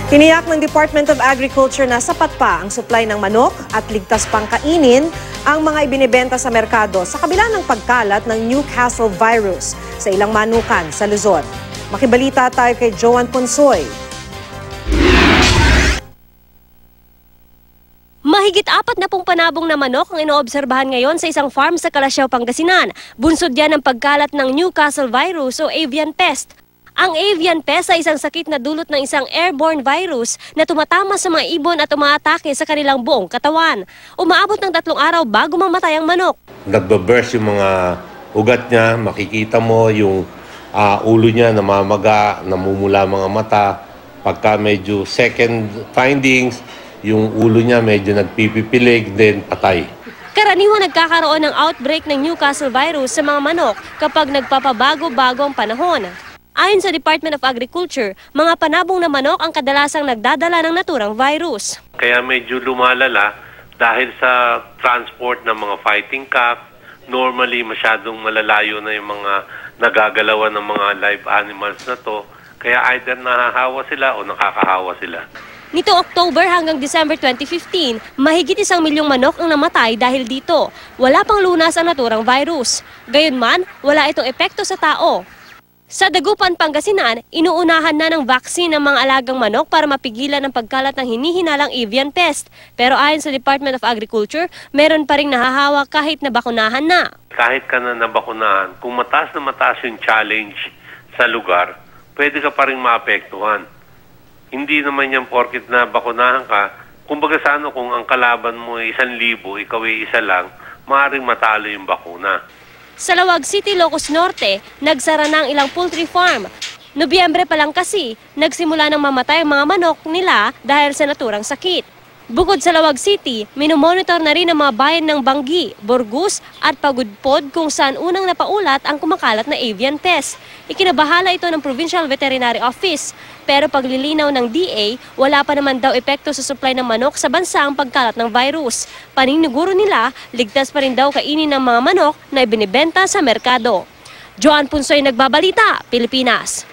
Tiniyak ng Department of Agriculture na sapat pa ang supply ng manok at ligtas pang kainin ang mga ibinibenta sa merkado sa kabila ng pagkalat ng Newcastle virus sa ilang manukan sa Luzon. Makibalita tayo kay Joan Ponsoy. Mahigit 40 panabong na manok ang inoobserbahan ngayon sa isang farm sa Calasiao, Pangasinan. Bunsod yan ng pagkalat ng Newcastle virus o avian pest. Ang avian pest ay isang sakit na dulot ng isang airborne virus na tumatama sa mga ibon at umaatake sa kanilang buong katawan. Umaabot ng 3 araw bago mamatay ang manok. Nagbe-burst yung mga ugat niya, makikita mo yung ulo niya namamaga, namumula mga mata. Pagka medyo second findings, yung ulo niya medyo nagpipipilig, then patay. Karaniwan nagkakaroon ng outbreak ng Newcastle virus sa mga manok kapag nagpapabago-bago ang panahon. Ayon sa Department of Agriculture, mga panabong na manok ang kadalasang nagdadala ng naturang virus. Kaya medyo lumalala dahil sa transport ng mga fighting cock. Normally masyadong malalayo na yung mga nagagalawan ng mga live animals na to. Kaya either nahahawa sila o nakakahawa sila. Nito October hanggang December 2015, mahigit 1 milyong manok ang namatay dahil dito. Wala pang lunas ang naturang virus. Gayunman, wala itong epekto sa tao. Sa Dagupan, Pangasinan, inuunahan na ng vaccine ang mga alagang manok para mapigilan ang pagkalat ng hinihinalang avian pest. Pero ayon sa Department of Agriculture, meron pa ring nahahawa kahit nabakunahan na. Kahit ka na nabakunahan, kung mataas na mataas yung challenge sa lugar, pwede ka pa rin maapektuhan. Hindi naman yan porkit na bakunahan ka. Kumbaga sa kung ang kalaban mo ay 1,000, ikaw ay 1 lang, maaaring matalo yung bakuna. Sa Lawag City, Ilocos Norte, nagsara na ang ilang poultry farm. Nobyembre pa lang kasi, nagsimula ng mamatay ang mga manok nila dahil sa naturang sakit. Bukod sa Lawag City, minomonitor na rin ang mga bayan ng Banggi, Burgos at Pagudpod kung saan unang napaulat ang kumakalat na avian pest. Ikinabahala ito ng Provincial Veterinary Office. Pero paglilinaw ng DA, wala pa naman daw epekto sa supply ng manok sa bansa ang pagkalat ng virus. Paniniguro nila, ligtas pa rin daw kainin ng mga manok na ibinibenta sa merkado. Joan Ponsoy, Nagbabalita, Pilipinas.